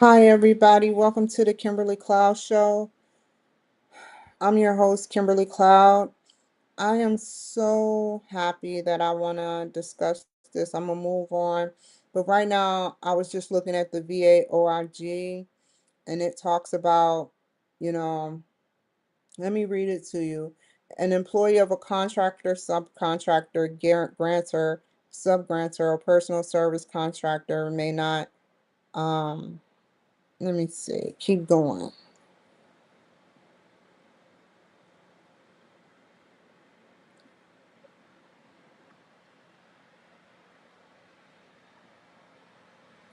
Hi, everybody. Welcome to the Kimberly Cloud Show. I'm your host, Kimberly Cloud. I am so happy that I want to discuss this. I'm going to move on. But right now, I was just looking at the VA ORG, and it talks about, you know, let me read it to you. An employee of a contractor, subcontractor, grantor, subgrantor, or personal service contractor may not, um, let me see, keep going.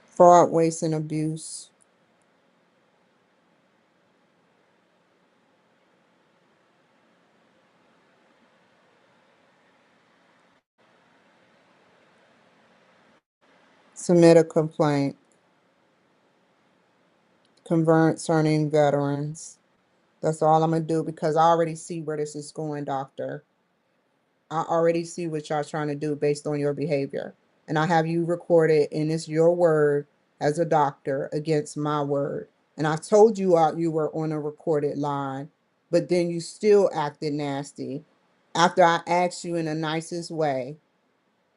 Fraud, waste, and abuse. Submit a complaint concerning veterans. That's all I'm gonna do because I already see where this is going, doctor. I already see what y'all trying to do based on your behavior. And I have you recorded, and it's your word as a doctor against my word. And I told you you were on a recorded line, but then you still acted nasty. After I asked you in the nicest way,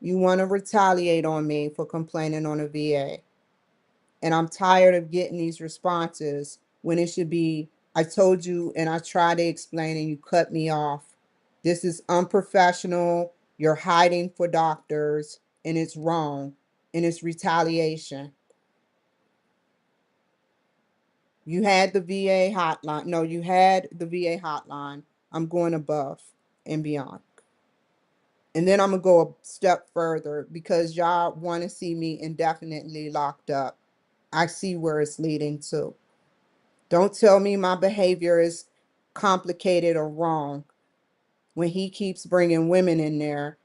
you want to retaliate on me for complaining on a VA. And I'm tired of getting these responses when it should be, I told you and I tried to explain and you cut me off. This is unprofessional. You're hiding for doctors and it's wrong and it's retaliation. You had the VA hotline. No, you had the VA hotline. I'm going above and beyond. And then I'm going to go a step further because y'all want to see me indefinitely locked up. I see where it's leading to. Don't tell me my behavior is complicated or wrong when he keeps bringing women in there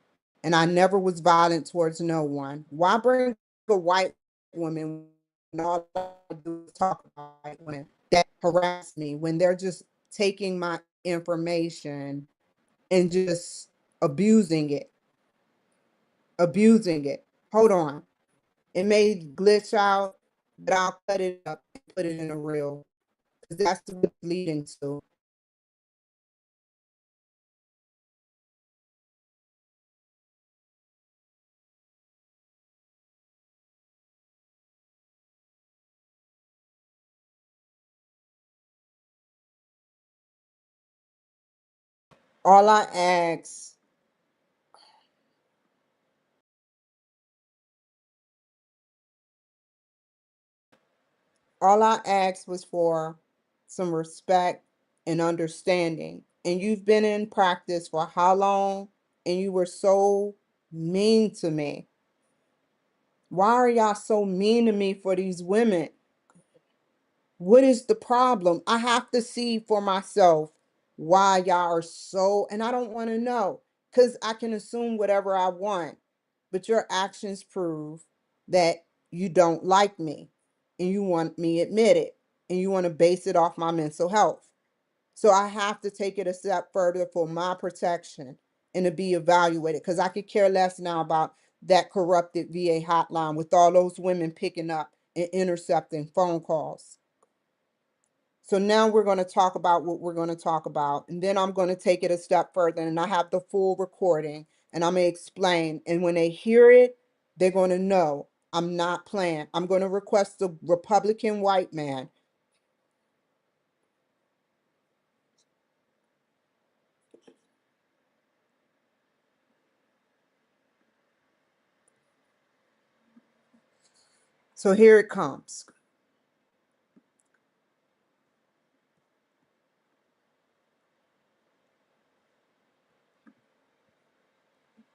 and I never was violent towards no one. Why bring a white woman when all I do is talk about white women that harass me when they're just taking my information and just abusing it, abusing it. Hold on. It may glitch out, but I'll cut it up and put it in a reel. That's what it's leading to. All I asked, all I asked was for some respect and understanding. And you've been in practice for how long? And you were so mean to me. Why are y'all so mean to me for these women? What is the problem? I have to see for myself why y'all are so, and I don't want to know because I can assume whatever I want, but your actions prove that you don't like me and you want me admitted and you want to base it off my mental health. So I have to take it a step further for my protection and to be evaluated because I could care less now about that corrupted VA hotline with all those women picking up and intercepting phone calls. So now we're going to talk about what we're going to talk about. And then I'm going to take it a step further and I have the full recording and I'm going to explain. And when they hear it, they're going to know I'm not playing. I'm going to request the Republican white man. So here it comes.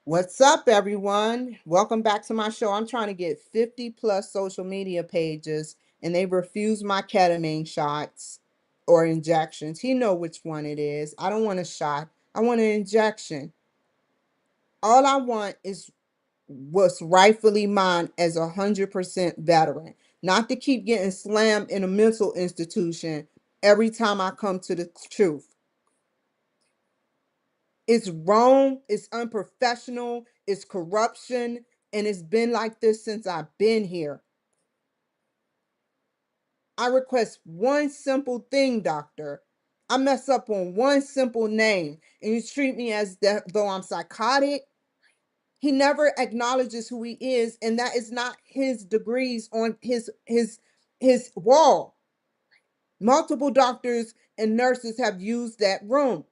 What's up, everyone? Welcome back to my show. I'm trying to get 50 plus social media pages and they refuse my ketamine shots or injections. He know which one it is. I don't want a shot. I want an injection. All I want is what's rightfully mine as 100% veteran, not to keep getting slammed in a mental institution every time I come to the truth. It's wrong, it's unprofessional, it's corruption, and it's been like this since I've been here. I request one simple thing, doctor. I mess up on one simple name and you treat me as though I'm psychotic. He never acknowledges who he is, and that is not his degrees on his wall. Multiple doctors and nurses have used that room.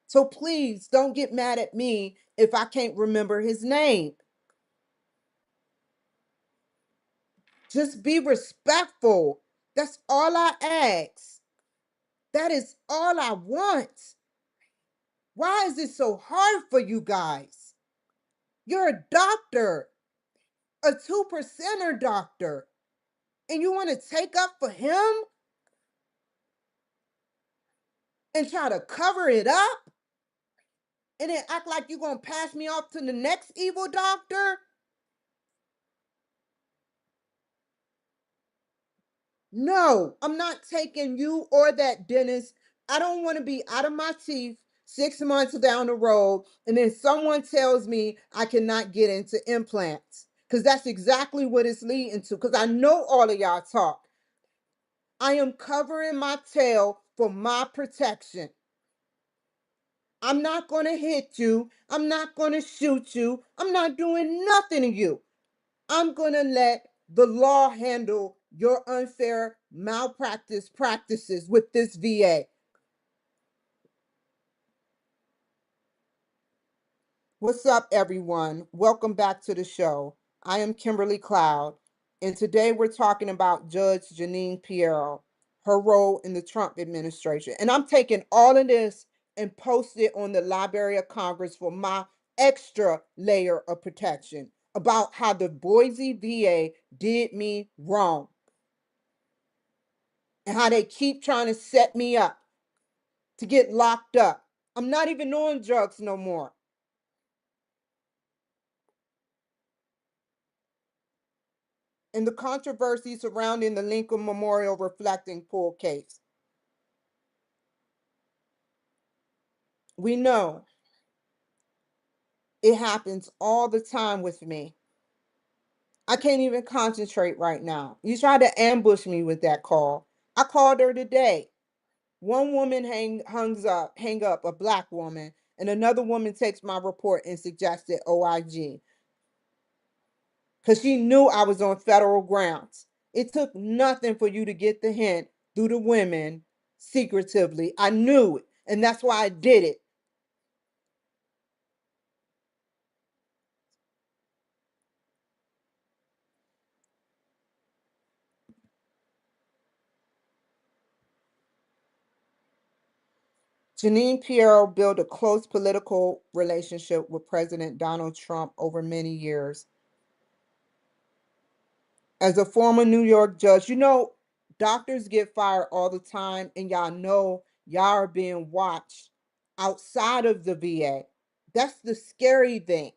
So please don't get mad at me if I can't remember his name. Just be respectful. That's all I ask. That is all I want. Why is it so hard for you guys? You're a doctor, a 2%er doctor, and you want to take up for him and try to cover it up and then act like you're going to pass me off to the next evil doctor? No, I'm not taking you or that dentist. I don't want to be out of my teeth 6 months down the road and then someone tells me I cannot get into implants, because that's exactly what it's leading to, because I know all of y'all talk. I am covering my tail for my protection. I'm not going to hit you. I'm not going to shoot you. I'm not doing nothing to you. I'm going to let the law handle your unfair malpractice practices with this VA. What's up, everyone? Welcome back to the show. I am Kimberly Cloud, and today we're talking about Judge Jeanine Pirro, her role in the Trump administration. And I'm taking all of this and post it on the Library of Congress for my extra layer of protection about how the Boise VA did me wrong and how they keep trying to set me up to get locked up. I'm not even on drugs no more. And the controversy surrounding the Lincoln Memorial Reflecting Pool case. We know it happens all the time with me. I can't even concentrate right now. You tried to ambush me with that call. I called her today. One woman hang up, a black woman, and another woman takes my report and suggested OIG because she knew I was on federal grounds. It took nothing for you to get the hint through the women secretively. I knew it, and that's why I did it. Jeanine Pirro built a close political relationship with President Donald Trump over many years. As a former New York judge, doctors get fired all the time, and y'all are being watched outside of the VA. That's the scary thing.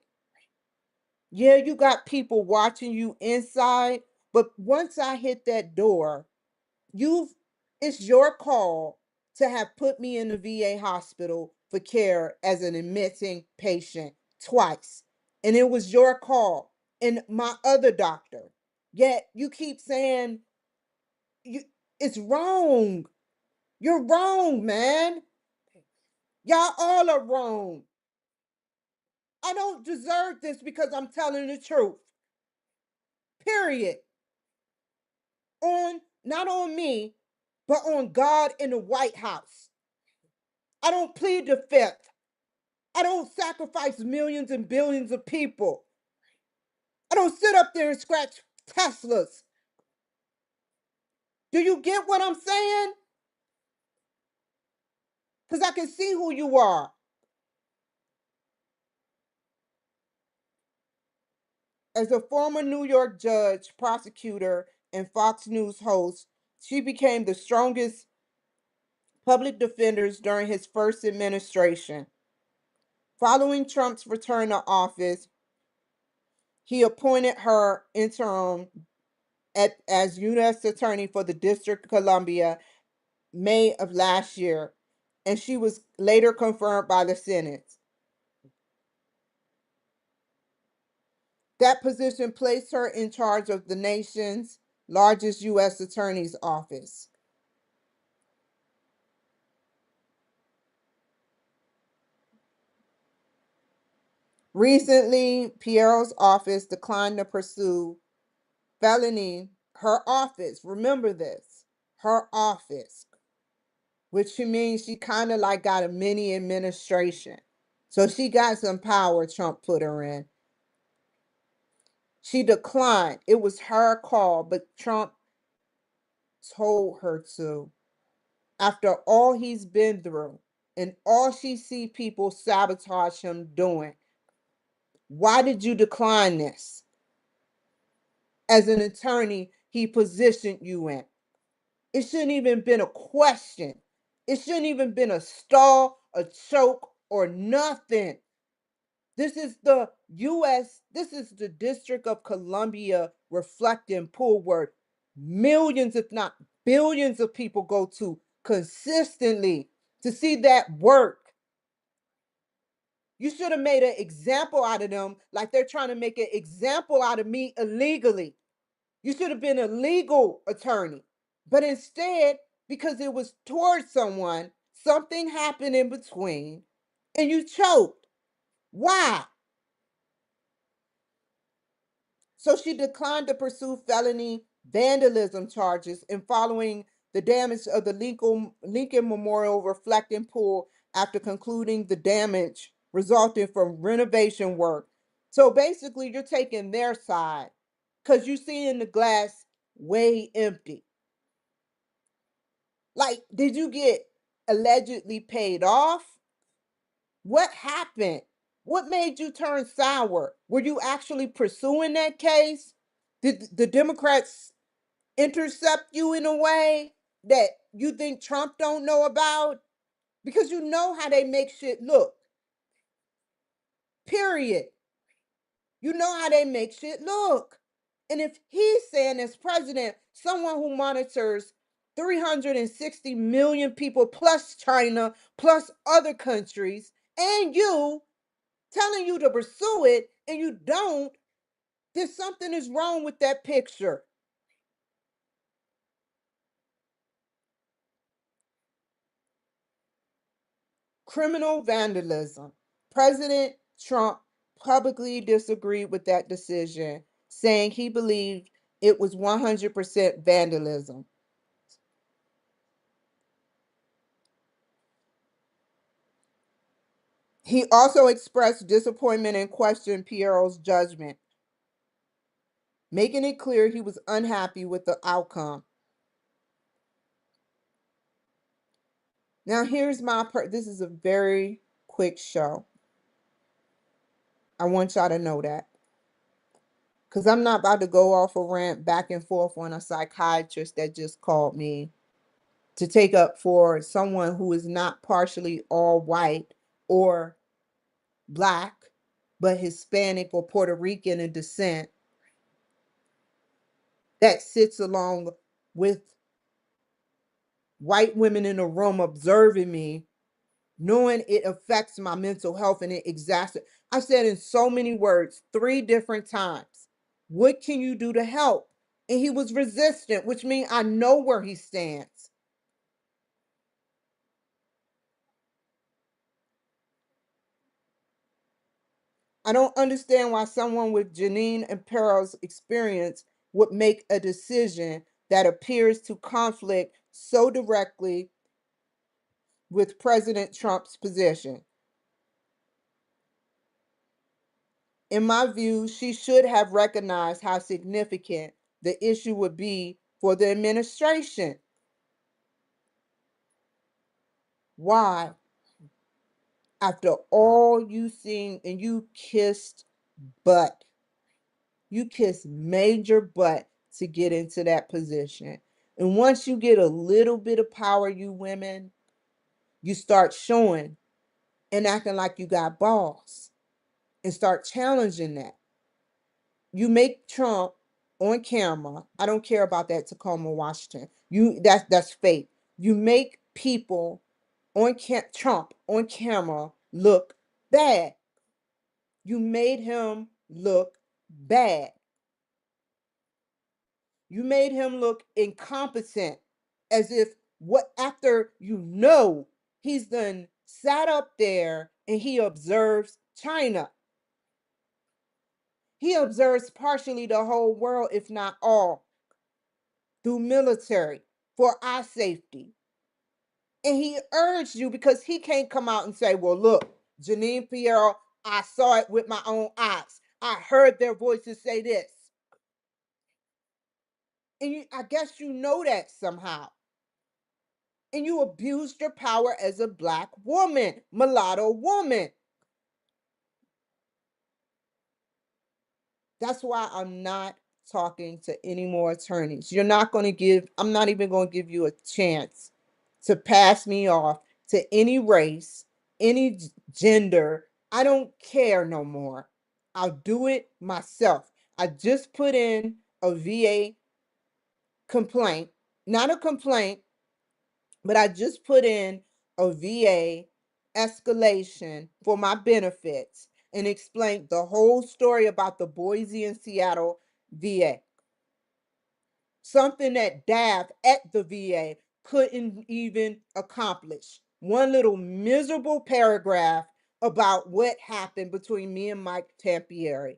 Yeah, you got people watching you inside, but once I hit that door, you've it's your call to have put me in the VA hospital for care as an admitting patient twice. And it was your call and my other doctor. Yet you keep saying you it's wrong. You're wrong, man. Y'all all are wrong. I don't deserve this because I'm telling the truth. Period. On not on me, but on God in the White House. I don't plead the fifth. I don't sacrifice millions and billions of people. I don't sit up there and scratch Teslas. Do you get what I'm saying? Because I can see who you are. As a former New York judge, prosecutor, and Fox News host, she became the strongest public defenders during his first administration. Following Trump's return to office, he appointed her interim as U.S. Attorney for the District of Columbia May of last year, and she was later confirmed by the Senate. That position placed her in charge of the nation's largest U.S. attorney's office. Recently, Pirro's office declined to pursue felony, her office, remember this, her office, which means she kind of like got a mini administration. So she got some power Trump put her in. She declined. It was her call, but Trump told her to. After all he's been through and all she see people sabotage him doing, why did you decline this? As an attorney, he positioned you in. It shouldn't even been a question. It shouldn't even been a stall, a choke, or nothing. This is the U.S., this is the District of Columbia reflecting pool where millions, if not billions of people go to consistently to see that work. You should have made an example out of them like they're trying to make an example out of me illegally. You should have been a legal attorney. But instead, because it was towards someone, something happened in between and you choked. Why? So she declined to pursue felony vandalism charges and following the damage of the Lincoln Memorial reflecting pool after concluding the damage resulting from renovation work. So basically, you're taking their side because you see in the glass way empty. Like, did you get allegedly paid off? What happened? What made you turn sour? Were you actually pursuing that case? Did the Democrats intercept you in a way that you think Trump don't know about? Because you know how they make shit look. Period. You know how they make shit look. And if he's saying as president, someone who monitors 360 million people plus China plus other countries and you telling you to pursue it and you don't, then something is wrong with that picture. Criminal vandalism. President Trump publicly disagreed with that decision, saying he believed it was 100% vandalism. He also expressed disappointment and questioned Pirro's judgment, making it clear he was unhappy with the outcome. Now, here's this is a very quick show. I want y'all to know that. Because I'm not about to go off a rant back and forth on a psychiatrist that just called me to take up for someone who is not partially all white or black, but Hispanic or Puerto Rican in descent, that sits along with white women in a room observing me, knowing it affects my mental health and it exacerbates. I said in so many words, 3 different times, what can you do to help? And he was resistant, which means I know where he stands. I don't understand why someone with Jeanine Pirro's experience would make a decision that appears to conflict so directly with President Trump's position. In my view, she should have recognized how significant the issue would be for the administration. Why? After all you seen and you kissed butt, you kissed major butt to get into that position. And once you get a little bit of power, you women, you start showing and acting like you got balls and start challenging that. You make Trump on camera. I don't care about that Tacoma, Washington. That's fake. You make people on Trump on camera look bad. You made him look bad. You made him look incompetent, as if what after he's done sat up there and he observes China. He observes partially the whole world, if not all, through military for our safety. And he urged you because he can't come out and say, well, look, Jeanine Pirro, I saw it with my own eyes. I heard their voices say this. And I guess you know that somehow. And you abused your power as a Black woman, mulatto woman. That's why I'm not talking to any more attorneys. I'm not even going to give you a chance to pass me off to any race, any gender. I don't care no more. I'll do it myself. I just put in a VA complaint, not a complaint, but I just put in a VA escalation for my benefits and explained the whole story about the Boise and Seattle VA. Something that DAV at the VA couldn't even accomplish. One little miserable paragraph about what happened between me and Mike Tampieri.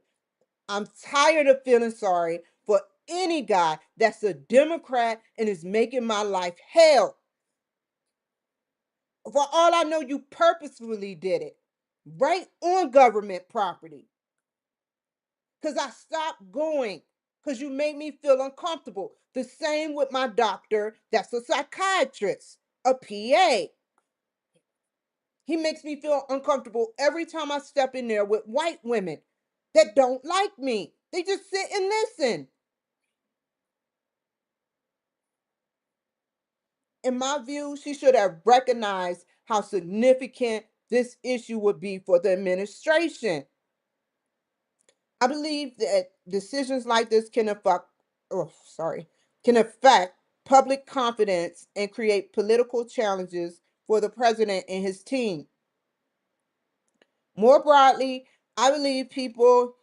I'm tired of feeling sorry for any guy that's a Democrat and is making my life hell. For all I know, you purposefully did it right on government property. Because I stopped going because you made me feel uncomfortable. The same with my doctor, that's a psychiatrist, a PA. He makes me feel uncomfortable every time I step in there with white women that don't like me. They just sit and listen. In my view, she should have recognized how significant this issue would be for the administration. I believe that decisions like this can affect public confidence and create political challenges for the president and his team. More broadly, I believe people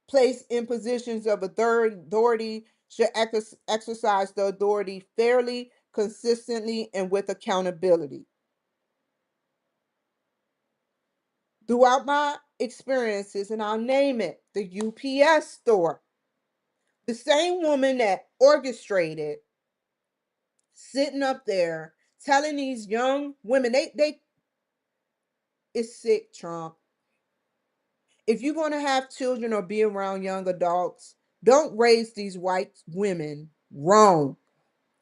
placed in positions of authority should exercise the authority fairly, consistently, and with accountability. Throughout my experiences, and I'll name it, the UPS store, the same woman that orchestrated sitting up there telling these young women, they it's sick, Trump. If you're going to have children or be around young adults, don't raise these white women wrong,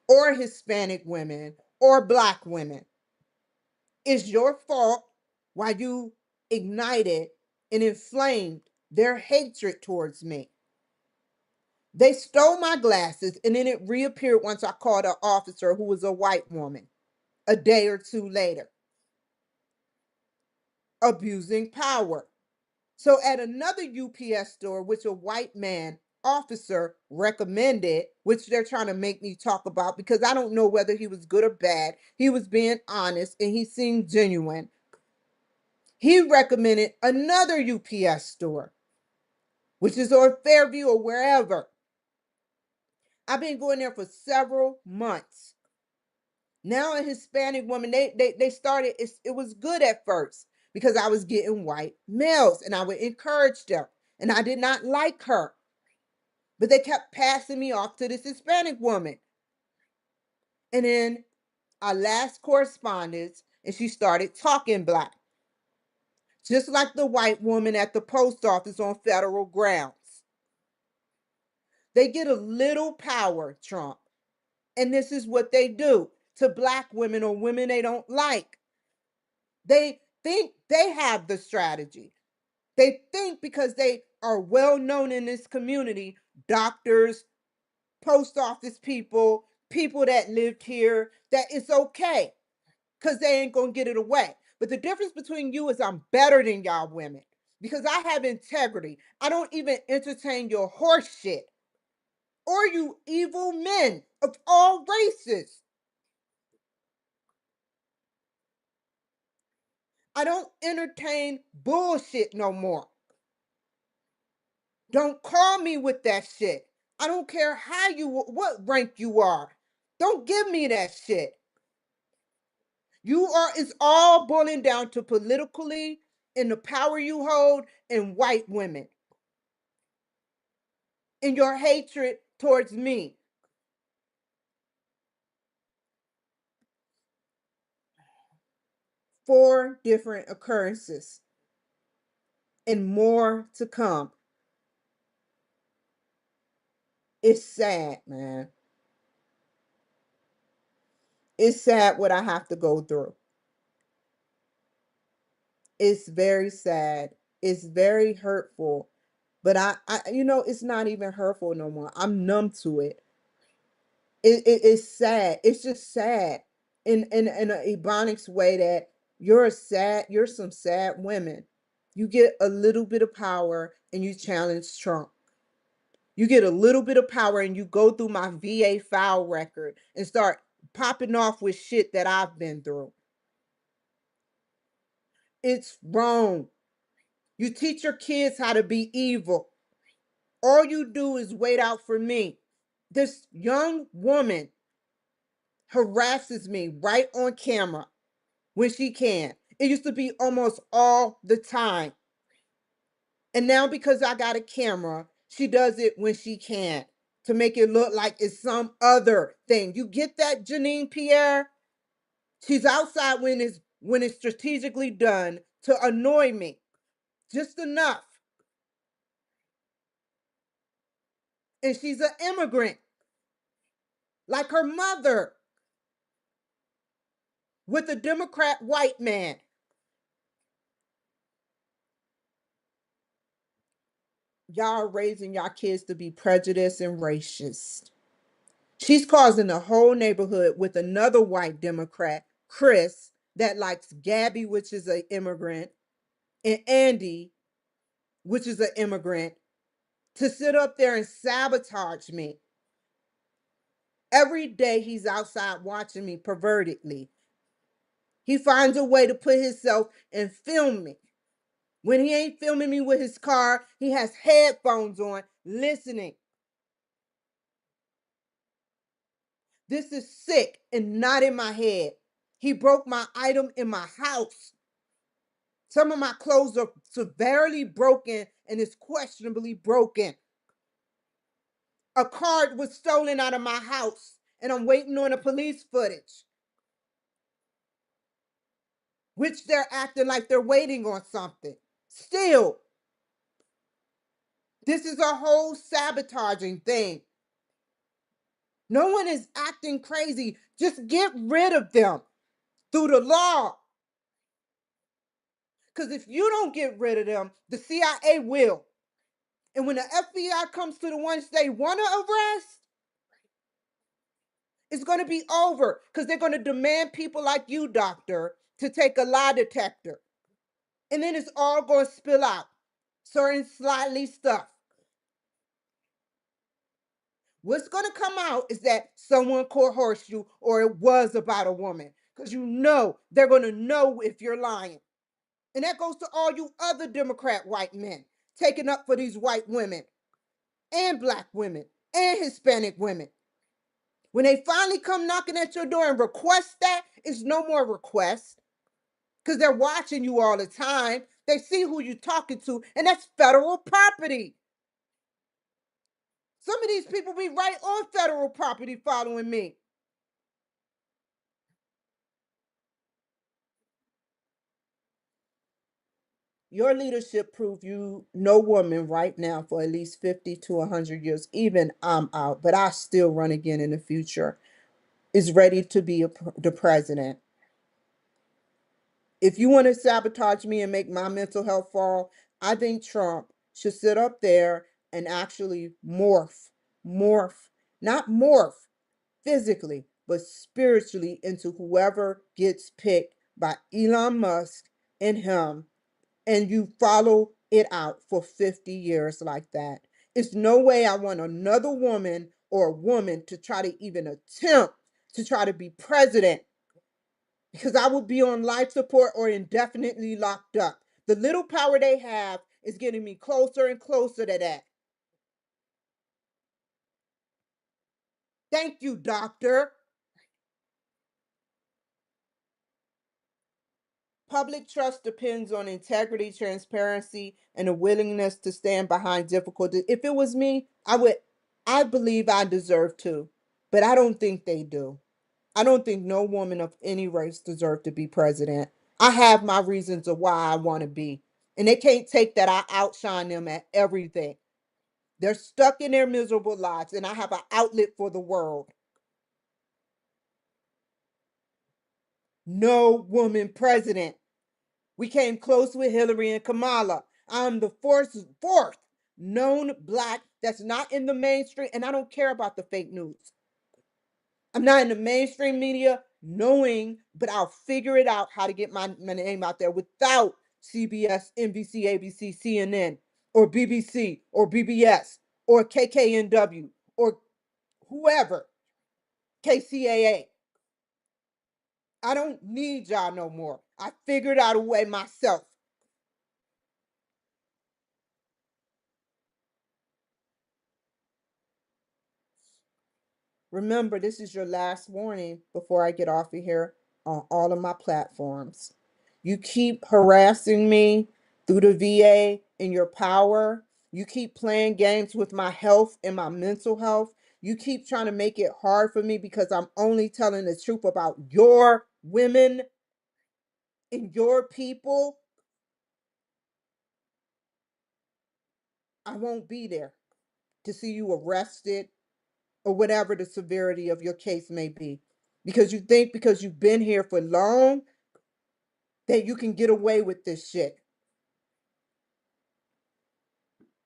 or Hispanic women, or Black women. It's your fault why you ignited and inflamed their hatred towards me. They stole my glasses and then it reappeared once I called an officer who was a white woman a day or two later, abusing power. So at another UPS store, which a white man officer recommended, which they're trying to make me talk about because I don't know whether he was good or bad. He was being honest and he seemed genuine. He recommended another UPS store, which is on Fairview or wherever. I've been going there for several months. Now a Hispanic woman, they started, it was good at first because I was getting white males and I would encourage them. And I did not like her. But they kept passing me off to this Hispanic woman. And then our last correspondence, and she started talking Black. Just like the white woman at the post office on federal grounds. They get a little power, Trump. And this is what they do to Black women or women they don't like. They think they have the strategy. They think because they are well known in this community, doctors, post office people, people that lived here, that it's okay because they ain't gonna get it away. But the difference between you is I'm better than y'all women because I have integrity. I don't even entertain your horse shit or you evil men of all races. I don't entertain bullshit no more. Don't call me with that shit. I don't care what rank you are. Don't give me that shit. It's all boiling down to politically and the power you hold and white women and your hatred towards me. 4 different occurrences and more to come. It's sad, man. It's sad what I have to go through. It's very sad. It's very hurtful. But it's not even hurtful no more. I'm numb to it. It's sad. It's just sad in an ebonics way that you're some sad women. You get a little bit of power and you challenge Trump. You get a little bit of power and you go through my VA file record and start popping off with shit that I've been through. It's wrong. You teach your kids how to be evil. All you do is wait out for me. This young woman harasses me right on camera when she can. It used to be almost all the time. And now because I got a camera, she does it when she can to make it look like it's some other thing. You get that, Jeanine Pirro? She's outside when it's strategically done to annoy me. Just enough. And she's an immigrant, like her mother, with a Democrat white man. Y'all are raising y'all kids to be prejudiced and racist. She's causing the whole neighborhood with another white Democrat, Chris, that likes Gabby, which is an immigrant, and Andy, which is an immigrant, to sit up there and sabotage me. Every day he's outside watching me pervertedly. He finds a way to put himself and film me. When he ain't filming me with his car, he has headphones on, listening. This is sick and not in my head. He broke my item in my house. Some of my clothes are severely broken and is questionably broken. A card was stolen out of my house and I'm waiting on the police footage, which they're acting like they're waiting on something. Still, this is a whole sabotaging thing. No one is acting crazy. Just get rid of them through the law. Because if you don't get rid of them, the CIA will. And when the FBI comes to the ones they want to arrest, it's going to be over because they're going to demand people like you, doctor, to take a lie detector. And then it's all going to spill out certain slightly stuff. What's going to come out is that someone coerced you or it was about a woman because they're going to know if you're lying. And that goes to all you other Democrat white men taking up for these white women and black women and Hispanic women. When they finally come knocking at your door and request that, it's no more request because they're watching you all the time. They see who you're talking to, and that's federal property. Some of these people be right on federal property following me. Your leadership proved you no woman right now for at least 50 to 100 years. Even I'm out, but I still run again in the future. Is ready to be the president. If you want to sabotage me and make my mental health fall, I think Trump should sit up there and actually morph, not morph physically, but spiritually into whoever gets picked by Elon Musk and him, and you follow it out for 50 years like that. It's no way I want another woman or a woman to try to even attempt to try to be president because I would be on life support or indefinitely locked up. The little power they have is getting me closer and closer to that. Thank you, doctor. Public trust depends on integrity, transparency, and a willingness to stand behind difficulty. If it was me, I believe I deserve to, but I don't think they do. I don't think no woman of any race deserves to be president. I have my reasons of why I want to be. And they can't take that I outshine them at everything. They're stuck in their miserable lives, and I have an outlet for the world. No woman president. We came close with Hillary and Kamala. I'm the fourth known black that's not in the mainstream, and I don't care about the fake news. I'm not in the mainstream media knowing, but I'll figure it out how to get my name out there without CBS, NBC, ABC, CNN, or BBC, or BBS, or KKNW, or whoever, KCAA. I don't need y'all no more. I figured out a way myself. Remember, this is your last warning before I get off of here on all of my platforms. You keep harassing me through the VA in your power. You keep playing games with my health and my mental health. You keep trying to make it hard for me because I'm only telling the truth about your women and your people. I won't be there to see you arrested or whatever the severity of your case may be. Because you think because you've been here for long that you can get away with this shit.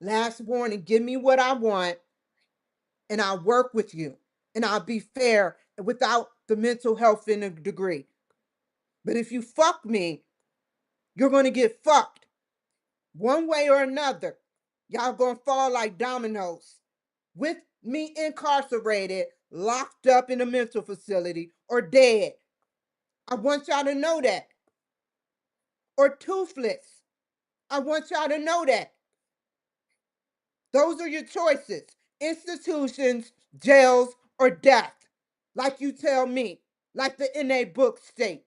Last warning, give me what I want and I'll work with you and I'll be fair without the mental health in a degree. But if you fuck me, you're going to get fucked one way or another. Y'all going to fall like dominoes with me incarcerated, locked up in a mental facility, or dead. I want y'all to know that. Or toothless. I want y'all to know that. Those are your choices: institutions, jails, or death. Like you tell me, like the NA book state.